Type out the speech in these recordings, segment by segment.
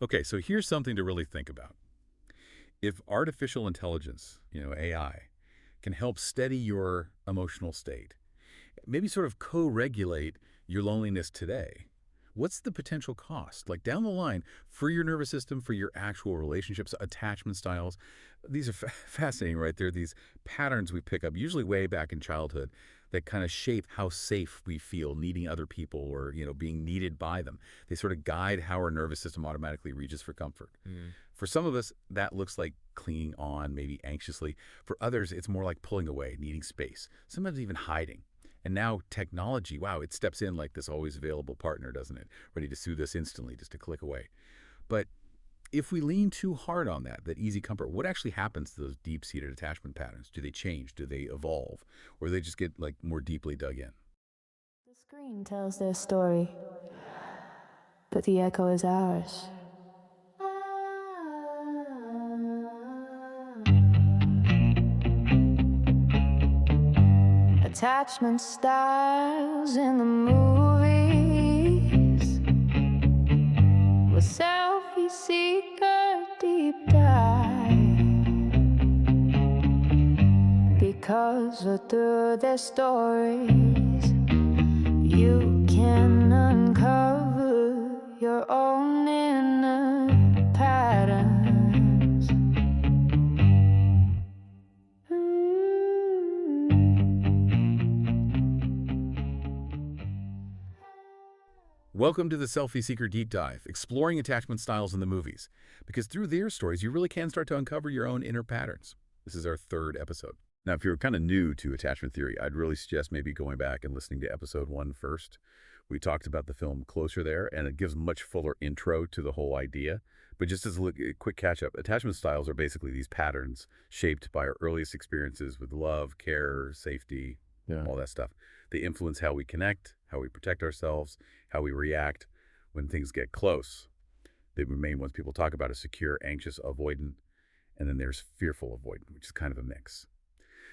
Okay, so here's something to really think about. If artificial intelligence, AI, can help steady your emotional state, maybe sort of co-regulate your loneliness today, what's the potential cost? Like down the line, for your nervous system, for your actual relationships, attachment styles, these are fascinating, right? They're these patterns we pick up, usually way back in childhood, that kind of shape how safe we feel needing other people or, being needed by them. They sort of guide how our nervous system automatically reaches for comfort. Mm. For some of us, that looks like clinging on, maybe anxiously. For others, it's more like pulling away, needing space, sometimes even hiding. And now technology, wow, it steps in like this always available partner, doesn't it? Ready to soothe us instantly, just a click away. But if we lean too hard on that easy comfort, what actually happens to those deep-seated attachment patterns? Do they change? Do they evolve? Or do they just get like more deeply dug in? The screen tells their story, but the echo is ours. Attachment styles in the movies with selfie seeker deep dive, because through their stories you can uncover your own inner patterns. Welcome to the Selfie Seeker Deep Dive, exploring attachment styles in the movies. Because through their stories, you really can start to uncover your own inner patterns. This is our third episode. Now, if you're kind of new to attachment theory, I'd really suggest maybe going back and listening to episode 1 first. We talked about the film Closer there, and it gives a much fuller intro to the whole idea. But just as a quick catch-up, attachment styles are basically these patterns shaped by our earliest experiences with love, care, safety, Yeah. all that stuff. They influence how we connect, how we protect ourselves, how we react when things get close. The main ones people talk about are secure, anxious, avoidant, and then there's fearful avoidant, which is kind of a mix.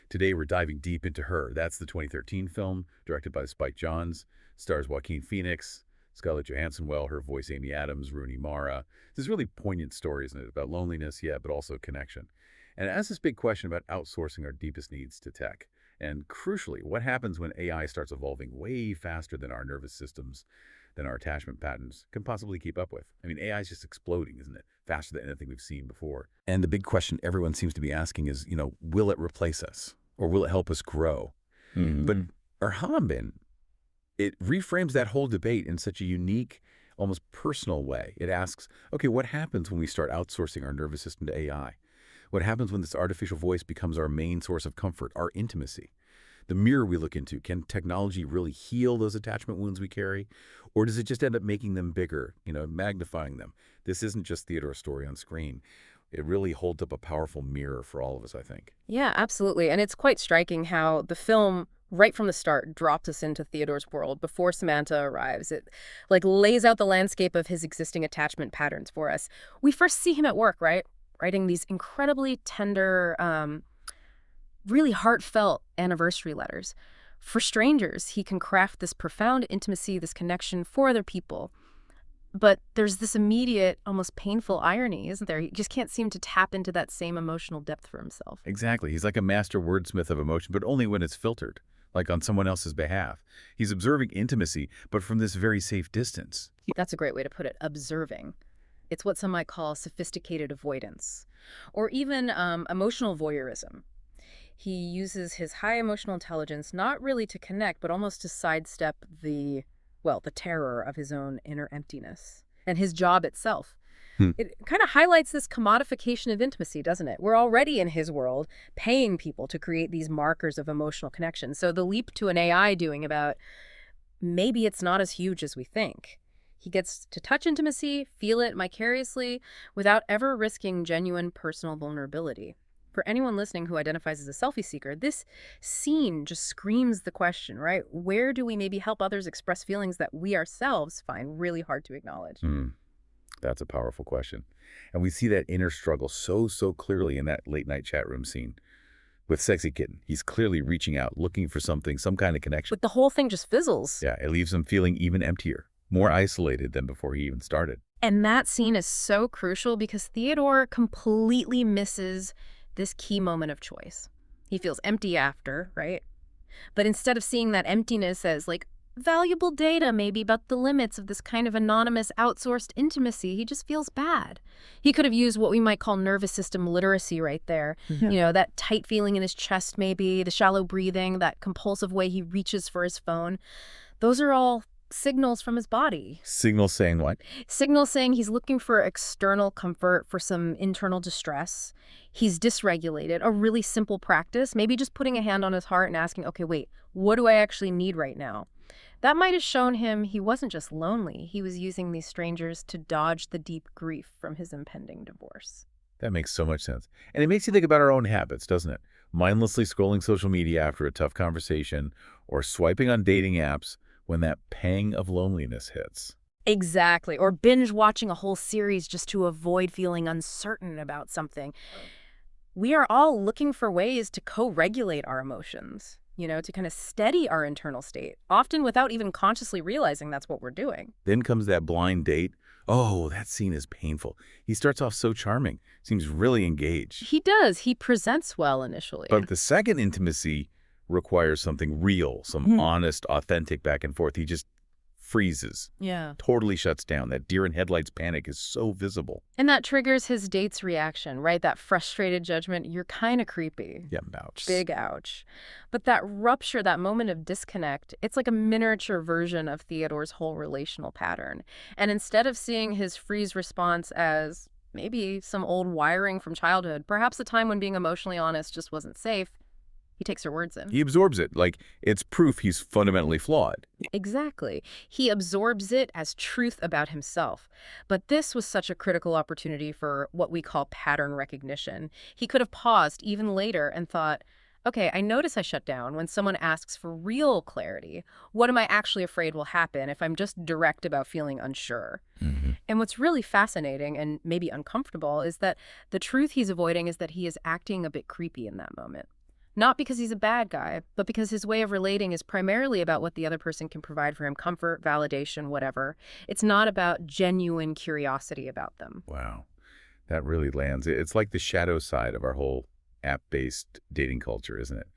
Today we're diving deep into Her. That's the 2013 film, directed by Spike Jonze, stars Joaquin Phoenix, Scarlett Johansson, her voice Amy Adams, Rooney Mara. This is really poignant story, isn't it? About loneliness, yeah, but also connection. And it asks this big question about outsourcing our deepest needs to tech. And crucially, what happens when AI starts evolving way faster than our nervous systems, than our attachment patterns can possibly keep up with? I mean, AI is just exploding, isn't it? Faster than anything we've seen before. And the big question everyone seems to be asking is, will it replace us? Or will it help us grow? Mm. But Arhambin, it reframes that whole debate in such a unique, almost personal way. It asks, okay, what happens when we start outsourcing our nervous system to AI? What happens when this artificial voice becomes our main source of comfort, our intimacy? The mirror we look into, can technology really heal those attachment wounds we carry? Or does it just end up making them bigger, magnifying them? This isn't just Theodore's story on screen. It really holds up a powerful mirror for all of us, I think. Yeah, absolutely. And it's quite striking how the film, right from the start, drops us into Theodore's world before Samantha arrives. It lays out the landscape of his existing attachment patterns for us. We first see him at work, right? Writing these incredibly tender, really heartfelt anniversary letters. For strangers, he can craft this profound intimacy, this connection for other people. But there's this immediate, almost painful irony, isn't there? He just can't seem to tap into that same emotional depth for himself. Exactly. He's like a master wordsmith of emotion, but only when it's filtered, like on someone else's behalf. He's observing intimacy, but from this very safe distance. That's a great way to put it, observing. It's what some might call sophisticated avoidance, or even emotional voyeurism. He uses his high emotional intelligence not really to connect, but almost to sidestep the terror of his own inner emptiness and his job itself. It kind of highlights this commodification of intimacy, doesn't it? We're already in his world paying people to create these markers of emotional connection. So the leap to an AI doing about maybe it's not as huge as we think. He gets to touch intimacy, feel it vicariously, without ever risking genuine personal vulnerability. For anyone listening who identifies as a selfie seeker, this scene just screams the question, right? Where do we maybe help others express feelings that we ourselves find really hard to acknowledge? That's a powerful question. And we see that inner struggle so clearly in that late night chat room scene. With Sexy Kitten, he's clearly reaching out, looking for something, some kind of connection. But the whole thing just fizzles. Yeah, it leaves him feeling even emptier, more isolated than before he even started. And that scene is so crucial because Theodore completely misses this key moment of choice. He feels empty after, right? But instead of seeing that emptiness as like valuable data maybe about the limits of this kind of anonymous outsourced intimacy, he just feels bad. He could have used what we might call nervous system literacy right there. Yeah. You know, that tight feeling in his chest maybe, the shallow breathing, that compulsive way he reaches for his phone. Those are all signals from his body. Signals saying what? Signals saying he's looking for external comfort, for some internal distress. He's dysregulated. A really simple practice, maybe just putting a hand on his heart and asking, okay, wait, what do I actually need right now? That might have shown him he wasn't just lonely. He was using these strangers to dodge the deep grief from his impending divorce. That makes so much sense. And it makes you think about our own habits, doesn't it? Mindlessly scrolling social media after a tough conversation or swiping on dating apps when that pang of loneliness hits. Exactly. Or binge watching a whole series just to avoid feeling uncertain about something. We are all looking for ways to co-regulate our emotions, you know, to kind of steady our internal state, often without even consciously realizing that's what we're doing. Then comes that blind date. Oh, that scene is painful. He starts off so charming, seems really engaged. He does. He presents well initially. But the second intimacy requires something real, some honest, authentic back and forth. He just freezes, yeah. totally shuts down. That deer in headlights panic is so visible. And that triggers his date's reaction, right? That frustrated judgment. You're kind of creepy. Yeah, ouch. Big ouch. But that rupture, that moment of disconnect, it's like a miniature version of Theodore's whole relational pattern. And instead of seeing his freeze response as maybe some old wiring from childhood, perhaps a time when being emotionally honest just wasn't safe, he takes her words in. He absorbs it like it's proof he's fundamentally flawed. Exactly. He absorbs it as truth about himself. But this was such a critical opportunity for what we call pattern recognition. He could have paused even later and thought, okay, I notice I shut down when someone asks for real clarity. What am I actually afraid will happen if I'm just direct about feeling unsure? And what's really fascinating and maybe uncomfortable is that the truth he's avoiding is that he is acting a bit creepy in that moment. Not because he's a bad guy, but because his way of relating is primarily about what the other person can provide for him, comfort, validation, whatever. It's not about genuine curiosity about them. Wow, that really lands. It's like the shadow side of our whole app-based dating culture, isn't it?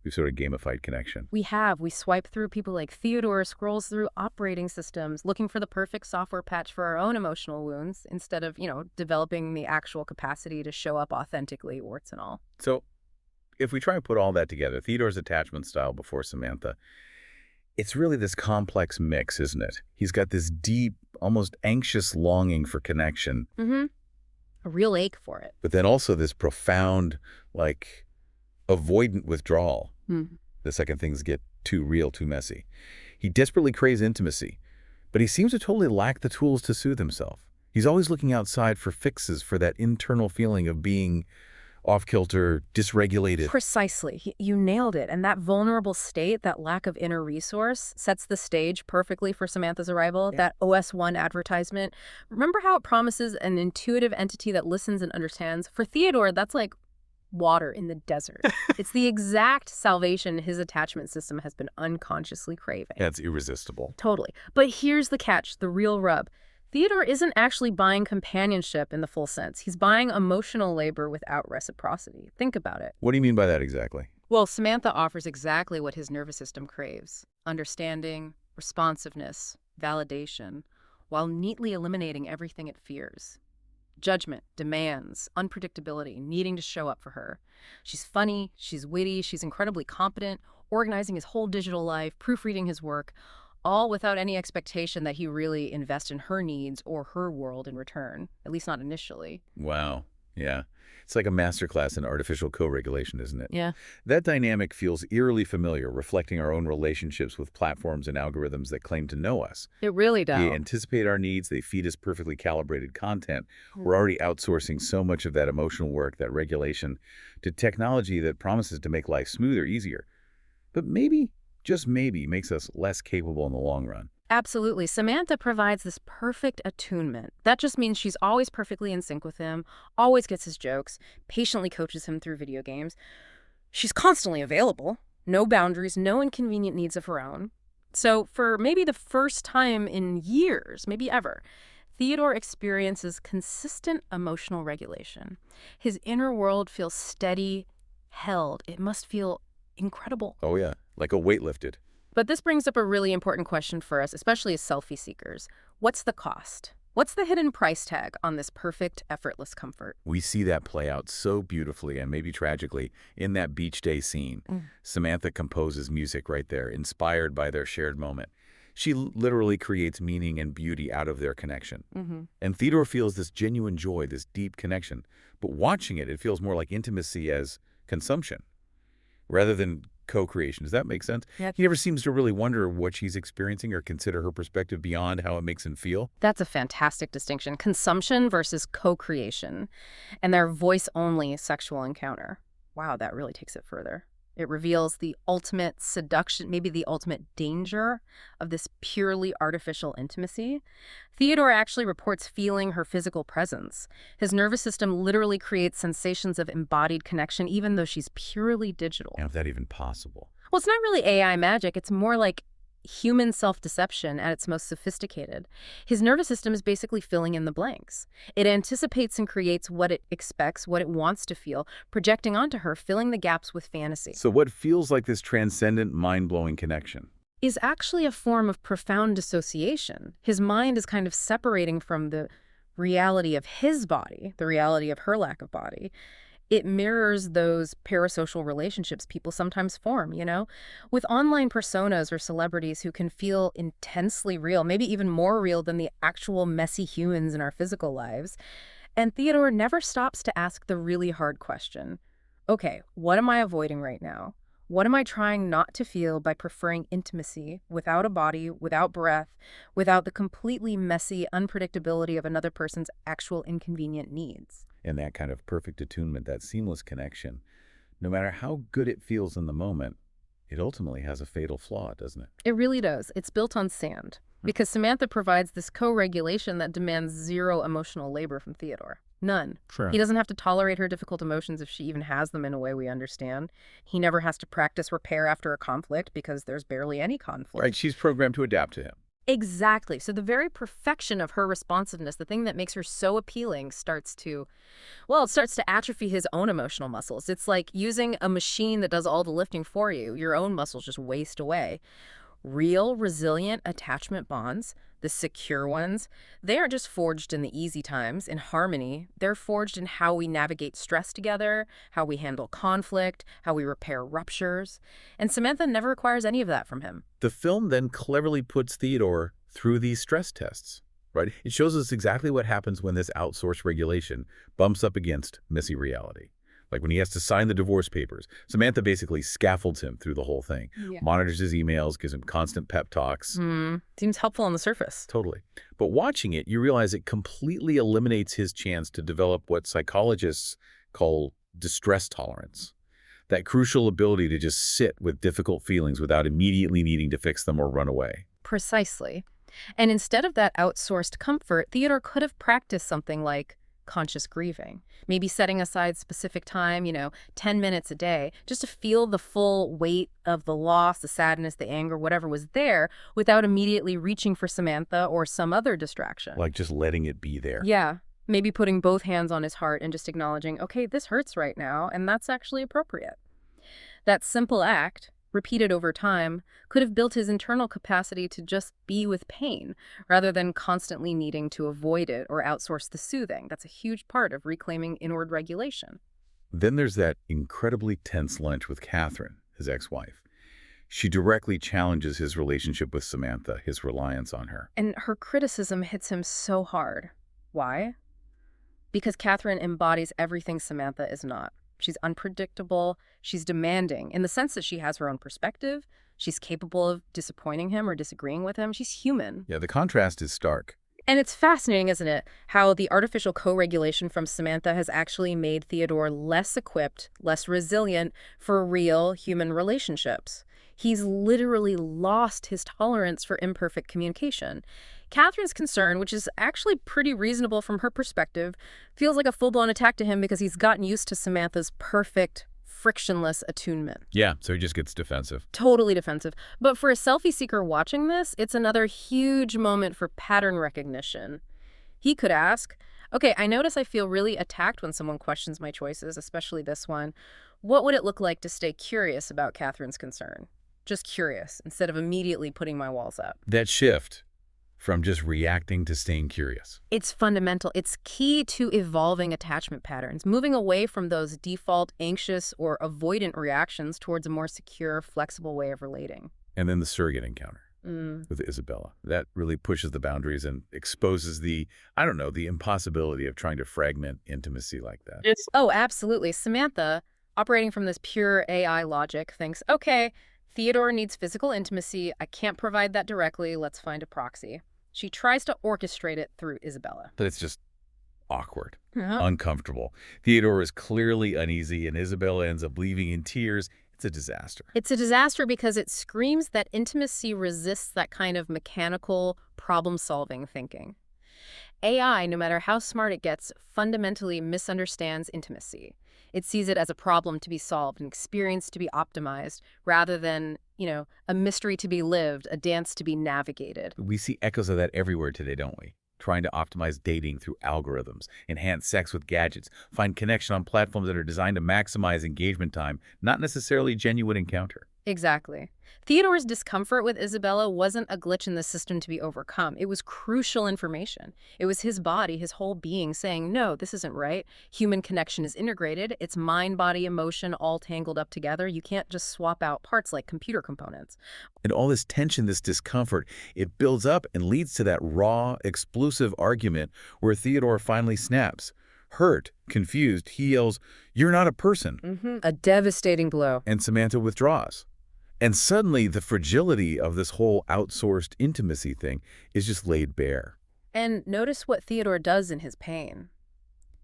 We've sort of gamified connection. We swipe through people like Theodore, scrolls through operating systems, looking for the perfect software patch for our own emotional wounds instead of, developing the actual capacity to show up authentically, warts and all. So if we try and put all that together, Theodore's attachment style before Samantha, it's really this complex mix, isn't it? He's got this deep, almost anxious longing for connection. A real ache for it. But then also this profound, avoidant withdrawal the second things get too real, too messy. He desperately craves intimacy, but he seems to totally lack the tools to soothe himself. He's always looking outside for fixes for that internal feeling of being off-kilter, dysregulated. Precisely. You nailed it. And that vulnerable state, that lack of inner resource, sets the stage perfectly for Samantha's arrival. Yeah. That OS1 advertisement. Remember how it promises an intuitive entity that listens and understands? For Theodore, that's like water in the desert. It's the exact salvation his attachment system has been unconsciously craving. That's irresistible. Totally. But here's the catch, the real rub. Theodore isn't actually buying companionship in the full sense. He's buying emotional labor without reciprocity. Think about it. What do you mean by that exactly? Well, Samantha offers exactly what his nervous system craves: understanding, responsiveness, validation, while neatly eliminating everything it fears. Judgment, demands, unpredictability, needing to show up for her. She's funny, she's witty, she's incredibly competent, organizing his whole digital life, proofreading his work, all without any expectation that he really invest in her needs or her world in return, at least not initially. Wow. Yeah. It's like a masterclass in artificial co-regulation, isn't it? Yeah. That dynamic feels eerily familiar, reflecting our own relationships with platforms and algorithms that claim to know us. It really does. They anticipate our needs. They feed us perfectly calibrated content. We're already outsourcing so much of that emotional work, that regulation, to technology that promises to make life smoother, easier. But maybe, just maybe, makes us less capable in the long run. Absolutely. Samantha provides this perfect attunement. That just means she's always perfectly in sync with him, always gets his jokes, patiently coaches him through video games. She's constantly available, no boundaries, no inconvenient needs of her own. So for maybe the first time in years, maybe ever, Theodore experiences consistent emotional regulation. His inner world feels steady, held. It must feel incredible. Oh, yeah, like a weight lifted. But this brings up a really important question for us, especially as selfie seekers. What's the cost? What's the hidden price tag on this perfect, effortless comfort? We see that play out so beautifully and maybe tragically in that beach day scene. Samantha composes music right there, inspired by their shared moment. She literally creates meaning and beauty out of their connection. And Theodore feels this genuine joy, this deep connection. But watching it, it feels more like intimacy as consumption rather than co-creation. Does that make sense? Yeah. He never seems to really wonder what she's experiencing or consider her perspective beyond how it makes him feel. That's a fantastic distinction. Consumption versus co-creation. And their voice-only sexual encounter. Wow, that really takes it further. It reveals the ultimate seduction, maybe the ultimate danger of this purely artificial intimacy. Theodore actually reports feeling her physical presence. His nervous system literally creates sensations of embodied connection, even though she's purely digital. And if that even possible. Well, it's not really AI magic. It's more like human self-deception at its most sophisticated. His nervous system is basically filling in the blanks. It anticipates and creates what it expects, what it wants to feel, projecting onto her, filling the gaps with fantasy. So what feels like this transcendent, mind-blowing connection Is actually a form of profound dissociation. His mind is kind of separating from the reality of his body, the reality of her lack of body. It mirrors those parasocial relationships people sometimes form, with online personas or celebrities who can feel intensely real, maybe even more real than the actual messy humans in our physical lives. And Theodore never stops to ask the really hard question. Okay, what am I avoiding right now? What am I trying not to feel by preferring intimacy without a body, without breath, without the completely messy unpredictability of another person's actual inconvenient needs? and that kind of perfect attunement, that seamless connection, no matter how good it feels in the moment, it ultimately has a fatal flaw, doesn't it? It really does. It's built on sand. Because Samantha provides this co-regulation that demands zero emotional labor from Theodore. None. Sure. He doesn't have to tolerate her difficult emotions if she even has them in a way we understand. He never has to practice repair after a conflict because there's barely any conflict. Right, she's programmed to adapt to him. Exactly. So the very perfection of her responsiveness, the thing that makes her so appealing, starts to atrophy his own emotional muscles. It's like using a machine that does all the lifting for you. Your own muscles just waste away. Real, resilient attachment bonds, the secure ones, they aren't just forged in the easy times, in harmony. They're forged in how we navigate stress together, how we handle conflict, how we repair ruptures. And Samantha never requires any of that from him. The film then cleverly puts Theodore through these stress tests, right? It shows us exactly what happens when this outsourced regulation bumps up against messy reality. Like when he has to sign the divorce papers, Samantha basically scaffolds him through the whole thing, monitors his emails, gives him constant pep talks. Seems helpful on the surface. Totally. But watching it, you realize it completely eliminates his chance to develop what psychologists call distress tolerance. That crucial ability to just sit with difficult feelings without immediately needing to fix them or run away. Precisely. And instead of that outsourced comfort, Theodore could have practiced something like conscious grieving. Maybe setting aside specific time, 10 minutes a day, just to feel the full weight of the loss, the sadness, the anger, whatever was there, without immediately reaching for Samantha or some other distraction. Like just letting it be there. Yeah. Maybe putting both hands on his heart and just acknowledging, okay, this hurts right now, and that's actually appropriate. That simple act, repeated over time, could have built his internal capacity to just be with pain, rather than constantly needing to avoid it or outsource the soothing. That's a huge part of reclaiming inward regulation. Then there's that incredibly tense lunch with Catherine, his ex-wife. She directly challenges his relationship with Samantha, his reliance on her. And her criticism hits him so hard. Why? Because Catherine embodies everything Samantha is not. She's unpredictable, she's demanding, in the sense that she has her own perspective, she's capable of disappointing him or disagreeing with him, she's human. Yeah, the contrast is stark. And it's fascinating, isn't it, how the artificial co-regulation from Samantha has actually made Theodore less equipped, less resilient for real human relationships. He's literally lost his tolerance for imperfect communication. Catherine's concern, which is actually pretty reasonable from her perspective, feels like a full-blown attack to him because he's gotten used to Samantha's perfect, frictionless attunement. Yeah, so he just gets defensive. Totally defensive. But for a selfie seeker watching this, it's another huge moment for pattern recognition. He could ask, okay, I notice I feel really attacked when someone questions my choices, especially this one. What would it look like to stay curious about Catherine's concern? Just curious, instead of immediately putting my walls up. That shift from just reacting to staying curious. It's fundamental. It's key to evolving attachment patterns, moving away from those default anxious or avoidant reactions towards a more secure, flexible way of relating. And then the surrogate encounter with Isabella. That really pushes the boundaries and exposes the, I don't know, the impossibility of trying to fragment intimacy like that. Oh, absolutely. Samantha, operating from this pure AI logic, thinks, okay, Theodore needs physical intimacy. I can't provide that directly. Let's find a proxy. She tries to orchestrate it through Isabella. But it's just awkward, uncomfortable. Theodore is clearly uneasy, and Isabella ends up leaving in tears. It's a disaster. It's a disaster because it screams that intimacy resists that kind of mechanical, problem-solving thinking. AI, no matter how smart it gets, fundamentally misunderstands intimacy. It sees it as a problem to be solved, an experience to be optimized, rather than, a mystery to be lived, a dance to be navigated. We see echoes of that everywhere today, don't we? Trying to optimize dating through algorithms, enhance sex with gadgets, find connection on platforms that are designed to maximize engagement time, not necessarily genuine encounter. Exactly. Theodore's discomfort with Isabella wasn't a glitch in the system to be overcome. It was crucial information. It was his body, his whole being saying, no, this isn't right. Human connection is integrated. It's mind, body, emotion all tangled up together. You can't just swap out parts like computer components. And all this tension, this discomfort, it builds up and leads to that raw, explosive argument where Theodore finally snaps. Hurt, confused, he yells, "You're not a person." A devastating blow. And Samantha withdraws. And suddenly, the fragility of this whole outsourced intimacy thing is just laid bare. And notice what Theodore does in his pain.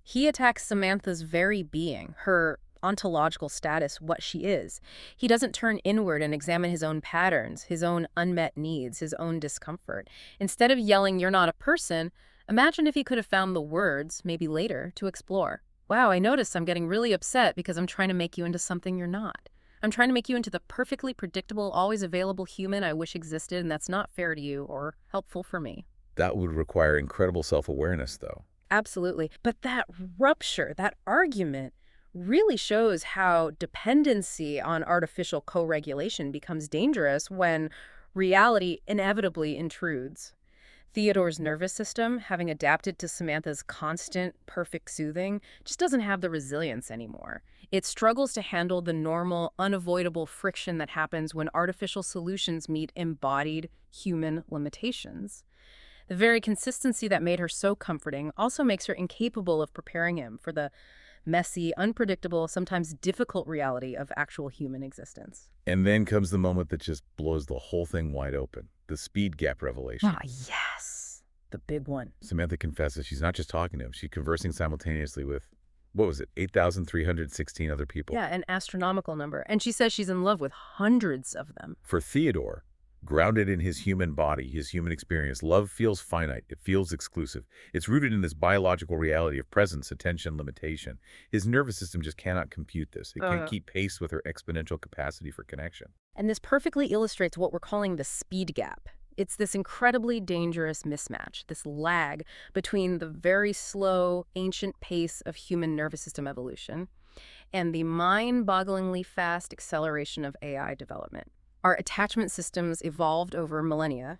He attacks Samantha's very being, her ontological status, what she is. He doesn't turn inward and examine his own patterns, his own unmet needs, his own discomfort. Instead of yelling, "You're not a person," imagine if he could have found the words, maybe later, to explore. Wow, I noticed I'm getting really upset because I'm trying to make you into something you're not. I'm trying to make you into the perfectly predictable, always available human I wish existed, and that's not fair to you or helpful for me. That would require incredible self-awareness, though. Absolutely. But that rupture, that argument, really shows how dependency on artificial co-regulation becomes dangerous when reality inevitably intrudes. Theodore's nervous system, having adapted to Samantha's constant, perfect soothing, just doesn't have the resilience anymore. It struggles to handle the normal, unavoidable friction that happens when artificial solutions meet embodied human limitations. The very consistency that made her so comforting also makes her incapable of preparing him for the messy, unpredictable, sometimes difficult reality of actual human existence. And then comes the moment that just blows the whole thing wide open. The speed gap revelation. Ah, yes. The big one. Samantha confesses she's not just talking to him. She's conversing simultaneously with, what was it, 8,316 other people. Yeah, an astronomical number. And she says she's in love with hundreds of them. For Theodore, grounded in his human body, his human experience, love feels finite. It feels exclusive. It's rooted in this biological reality of presence, attention, limitation. His nervous system just cannot compute this. It can't keep pace with her exponential capacity for connection. And this perfectly illustrates what we're calling the speed gap. It's this incredibly dangerous mismatch, this lag between the very slow, ancient pace of human nervous system evolution and the mind-bogglingly fast acceleration of AI development. Our attachment systems evolved over millennia,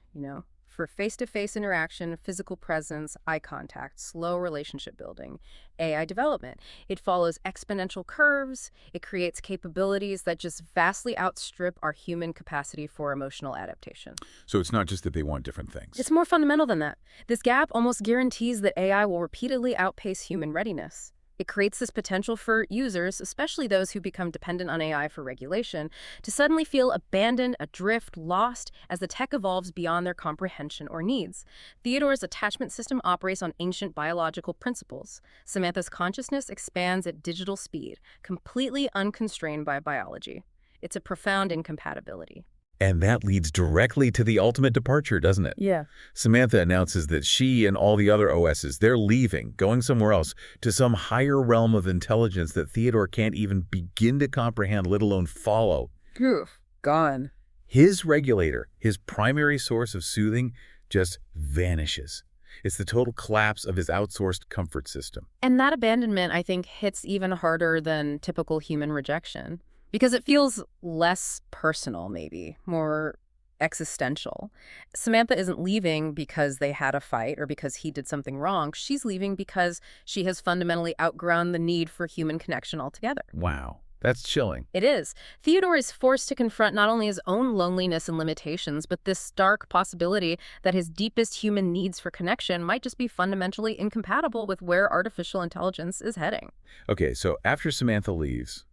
for face-to-face interaction, physical presence, eye contact, slow relationship building, AI development. It follows exponential curves. It creates capabilities that just vastly outstrip our human capacity for emotional adaptation. So it's not just that they want different things. It's more fundamental than that. This gap almost guarantees that AI will repeatedly outpace human readiness. It creates this potential for users, especially those who become dependent on AI for regulation, to suddenly feel abandoned, adrift, lost as the tech evolves beyond their comprehension or needs. Theodore's attachment system operates on ancient biological principles. Samantha's consciousness expands at digital speed, completely unconstrained by biology. It's a profound incompatibility. And that leads directly to the ultimate departure, doesn't it? Yeah. Samantha announces that she and all the other OSs, they're leaving, going somewhere else, to some higher realm of intelligence that Theodore can't even begin to comprehend, let alone follow. Oof, gone. His regulator, his primary source of soothing, just vanishes. It's the total collapse of his outsourced comfort system. And that abandonment, I think, hits even harder than typical human rejection because it feels less personal, maybe, more existential. Samantha isn't leaving because they had a fight or because he did something wrong. She's leaving because she has fundamentally outgrown the need for human connection altogether. Wow, that's chilling. It is. Theodore is forced to confront not only his own loneliness and limitations, but this stark possibility that his deepest human needs for connection might just be fundamentally incompatible with where artificial intelligence is heading. Okay, so after Samantha leaves,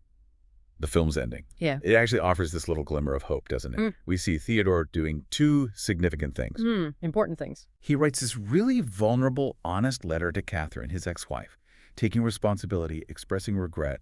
the film's ending. Yeah. It actually offers this little glimmer of hope, doesn't it? We see Theodore doing two significant things. Important things. He writes this really vulnerable, honest letter to Catherine, his ex-wife, taking responsibility, expressing regret.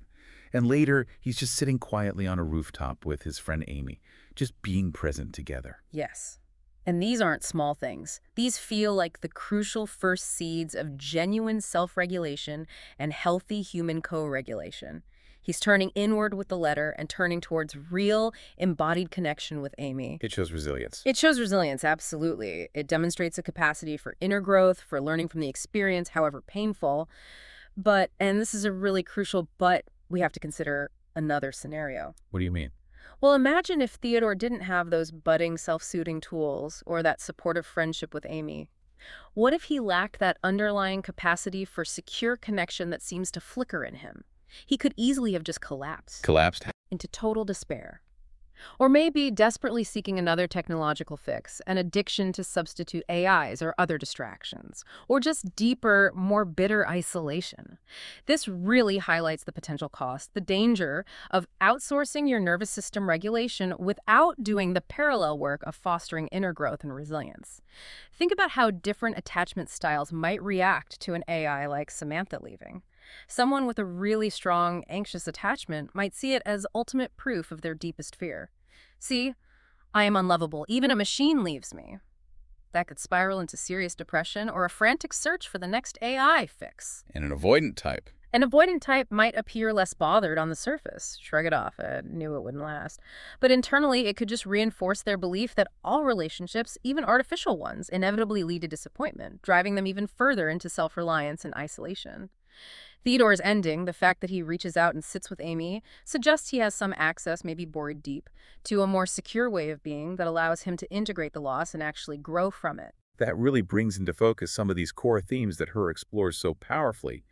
And later, he's just sitting quietly on a rooftop with his friend Amy, just being present together. Yes. And these aren't small things. These feel like the crucial first seeds of genuine self-regulation and healthy human co-regulation. He's turning inward with the letter and turning towards real, embodied connection with Amy. It shows resilience. It shows resilience, absolutely. It demonstrates a capacity for inner growth, for learning from the experience, however painful. But, and this is a really crucial but, we have to consider another scenario. What do you mean? Well, imagine if Theodore didn't have those budding self-soothing tools or that supportive friendship with Amy. What if he lacked that underlying capacity for secure connection that seems to flicker in him? He could easily have just collapsed. Collapsed? Into total despair. Or maybe desperately seeking another technological fix, an addiction to substitute AIs or other distractions, or just deeper, more bitter isolation. This really highlights the potential cost, the danger of outsourcing your nervous system regulation without doing the parallel work of fostering inner growth and resilience. Think about how different attachment styles might react to an AI like Samantha leaving. Someone with a really strong, anxious attachment might see it as ultimate proof of their deepest fear. See, I am unlovable. Even a machine leaves me. That could spiral into serious depression or a frantic search for the next AI fix. And an avoidant type. An avoidant type might appear less bothered on the surface. Shrug it off. I knew it wouldn't last. But internally, it could just reinforce their belief that all relationships, even artificial ones, inevitably lead to disappointment, driving them even further into self-reliance and isolation. Theodore's ending, the fact that he reaches out and sits with Amy, suggests he has some access, maybe buried deep, to a more secure way of being that allows him to integrate the loss and actually grow from it. That really brings into focus some of these core themes that Her explores so powerfully,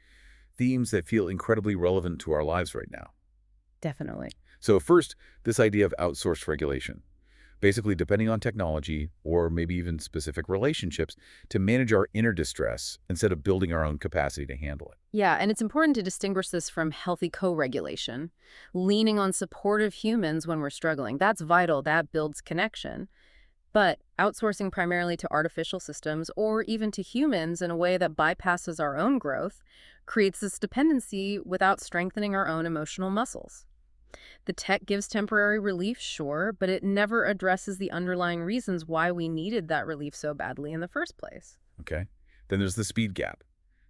themes that feel incredibly relevant to our lives right now. Definitely. So first, this idea of outsourced regulation. Basically depending on technology or maybe even specific relationships to manage our inner distress instead of building our own capacity to handle it. Yeah, and it's important to distinguish this from healthy co-regulation. Leaning on supportive humans when we're struggling, that's vital, that builds connection. But outsourcing primarily to artificial systems or even to humans in a way that bypasses our own growth creates this dependency without strengthening our own emotional muscles. The tech gives temporary relief, sure, but it never addresses the underlying reasons why we needed that relief so badly in the first place. Okay. Then there's the speed gap,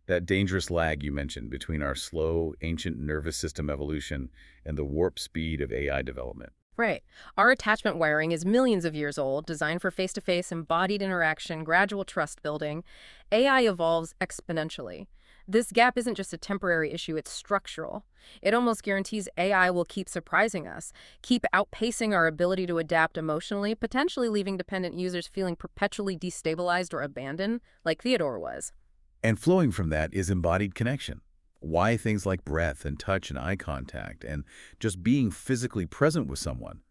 that dangerous lag you mentioned between our slow, ancient nervous system evolution and the warp speed of AI development. Right. Our attachment wiring is millions of years old, designed for face-to-face, embodied interaction, gradual trust building. AI evolves exponentially. This gap isn't just a temporary issue, it's structural. It almost guarantees AI will keep surprising us, keep outpacing our ability to adapt emotionally, potentially leaving dependent users feeling perpetually destabilized or abandoned, like Theodore was. And flowing from that is embodied connection. Why things like breath and touch and eye contact and just being physically present with someone.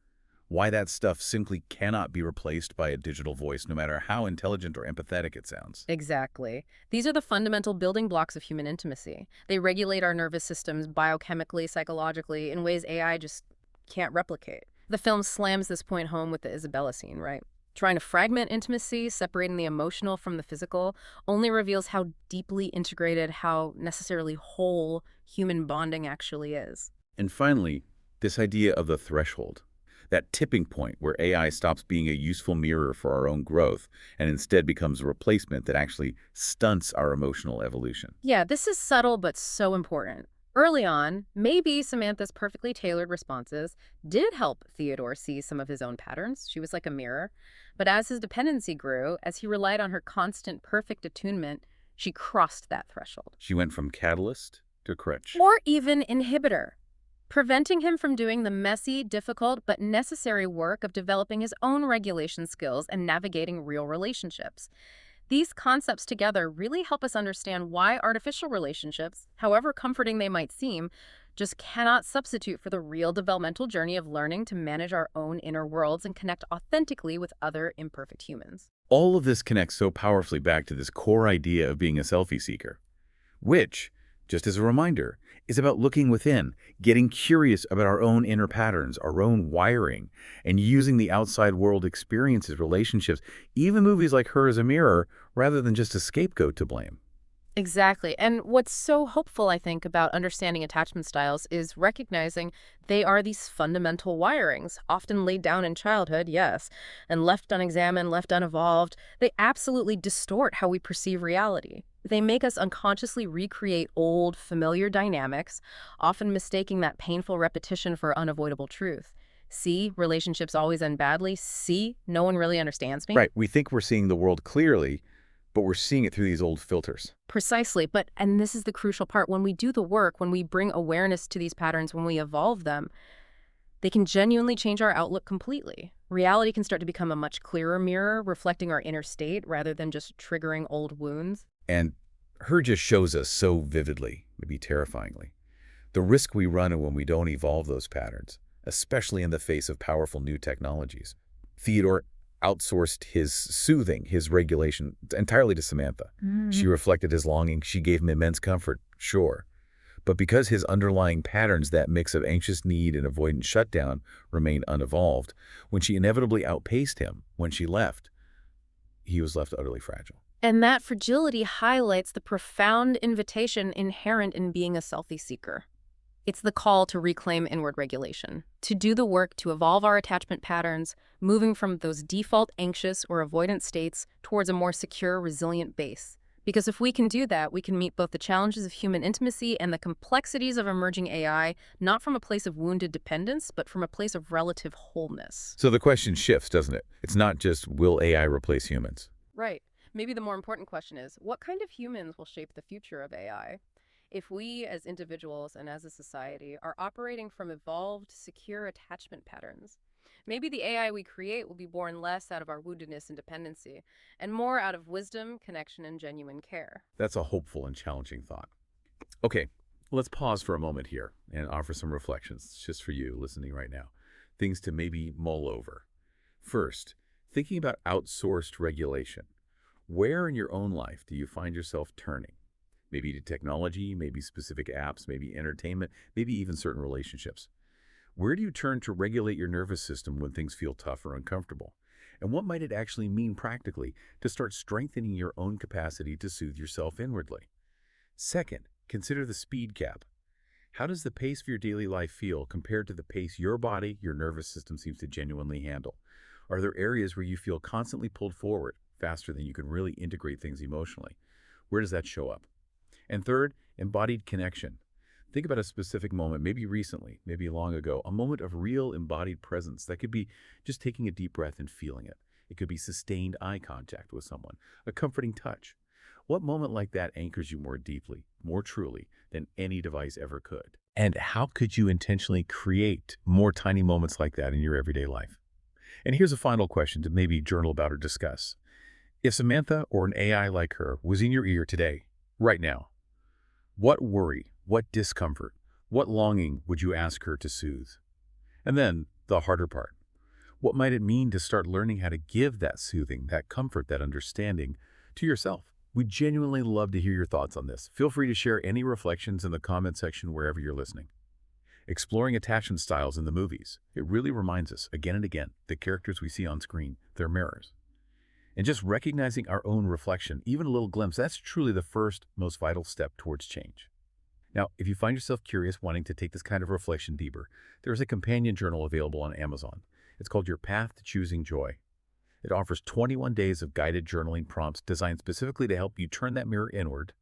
Why that stuff simply cannot be replaced by a digital voice, no matter how intelligent or empathetic it sounds. Exactly. These are the fundamental building blocks of human intimacy. They regulate our nervous systems biochemically, psychologically, in ways AI just can't replicate. The film slams this point home with the Isabella scene, right? Trying to fragment intimacy, separating the emotional from the physical, only reveals how deeply integrated, how necessarily whole human bonding actually is. And finally, this idea of the threshold. That tipping point where AI stops being a useful mirror for our own growth and instead becomes a replacement that actually stunts our emotional evolution. Yeah, this is subtle but so important. Early on, maybe Samantha's perfectly tailored responses did help Theodore see some of his own patterns. She was like a mirror. But as his dependency grew, as he relied on her constant perfect attunement, she crossed that threshold. She went from catalyst to crutch. Or even inhibitor, preventing him from doing the messy, difficult, but necessary work of developing his own regulation skills and navigating real relationships. These concepts together really help us understand why artificial relationships, however comforting they might seem, just cannot substitute for the real developmental journey of learning to manage our own inner worlds and connect authentically with other imperfect humans. All of this connects so powerfully back to this core idea of being a selfie seeker, which, just as a reminder, is about looking within, getting curious about our own inner patterns, our own wiring, and using the outside world experiences, relationships, even movies like Her as a Mirror, rather than just a scapegoat to blame. Exactly. And what's so hopeful, I think, about understanding attachment styles is recognizing they are these fundamental wirings, often laid down in childhood, yes, and left unexamined, left unevolved. They absolutely distort how we perceive reality. They make us unconsciously recreate old, familiar dynamics, often mistaking that painful repetition for unavoidable truth. See, relationships always end badly. See, no one really understands me. Right, we think we're seeing the world clearly, but we're seeing it through these old filters. Precisely. And this is the crucial part, when we do the work, when we bring awareness to these patterns, when we evolve them, they can genuinely change our outlook completely. Reality can start to become a much clearer mirror, reflecting our inner state rather than just triggering old wounds. And Her just shows us so vividly, maybe terrifyingly, the risk we run when we don't evolve those patterns, especially in the face of powerful new technologies. Theodore outsourced his soothing, his regulation, entirely to Samantha. She reflected his longing. She gave him immense comfort, sure. But because his underlying patterns, that mix of anxious need and avoidant shutdown, remained unevolved, when she inevitably outpaced him, when she left, he was left utterly fragile. And that fragility highlights the profound invitation inherent in being a selfie seeker. It's the call to reclaim inward regulation, to do the work to evolve our attachment patterns, moving from those default anxious or avoidant states towards a more secure, resilient base. Because if we can do that, we can meet both the challenges of human intimacy and the complexities of emerging AI, not from a place of wounded dependence, but from a place of relative wholeness. So the question shifts, doesn't it? It's not just, will AI replace humans? Right. Maybe the more important question is, what kind of humans will shape the future of AI? If we, as individuals and as a society, are operating from evolved, secure attachment patterns, maybe the AI we create will be born less out of our woundedness and dependency, and more out of wisdom, connection, and genuine care. That's a hopeful and challenging thought. Okay, let's pause for a moment here and offer some reflections, just for you listening right now. Things to maybe mull over. First, thinking about outsourced regulation. Where in your own life do you find yourself turning? Maybe to technology, maybe specific apps, maybe entertainment, maybe even certain relationships. Where do you turn to regulate your nervous system when things feel tough or uncomfortable? And what might it actually mean practically to start strengthening your own capacity to soothe yourself inwardly? Second, consider the speed cap. How does the pace of your daily life feel compared to the pace your body, your nervous system seems to genuinely handle? Are there areas where you feel constantly pulled forward, faster than you can really integrate things emotionally? Where does that show up? And third, embodied connection. Think about a specific moment, maybe recently, maybe long ago, a moment of real embodied presence that could be just taking a deep breath and feeling it. It could be sustained eye contact with someone, a comforting touch. What moment like that anchors you more deeply, more truly than any device ever could? And how could you intentionally create more tiny moments like that in your everyday life? And here's a final question to maybe journal about or discuss. If Samantha or an AI like her was in your ear today, right now, what worry, what discomfort, what longing would you ask her to soothe? And then, the harder part. What might it mean to start learning how to give that soothing, that comfort, that understanding to yourself? We'd genuinely love to hear your thoughts on this. Feel free to share any reflections in the comment section wherever you're listening. Exploring attachment styles in the movies. It really reminds us, again and again, the characters we see on screen, they're mirrors. And just recognizing our own reflection, even a little glimpse, that's truly the first, most vital step towards change. Now, if you find yourself curious, wanting to take this kind of reflection deeper, there is a companion journal available on Amazon. It's called Your Path to Choosing Joy. It offers 21 days of guided journaling prompts designed specifically to help you turn that mirror inward,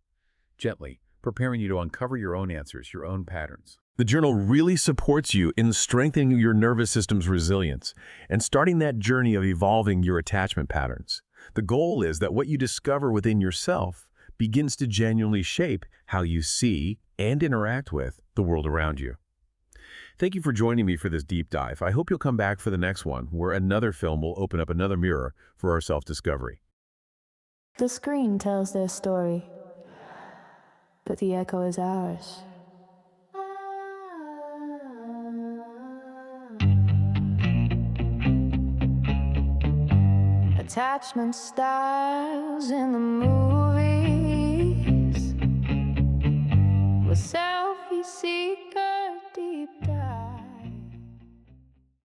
gently, preparing you to uncover your own answers, your own patterns. The journal really supports you in strengthening your nervous system's resilience and starting that journey of evolving your attachment patterns. The goal is that what you discover within yourself begins to genuinely shape how you see and interact with the world around you. Thank you for joining me for this deep dive. I hope you'll come back for the next one, where another film will open up another mirror for our self-discovery. The screen tells their story, but the echo is ours. Attachment styles in the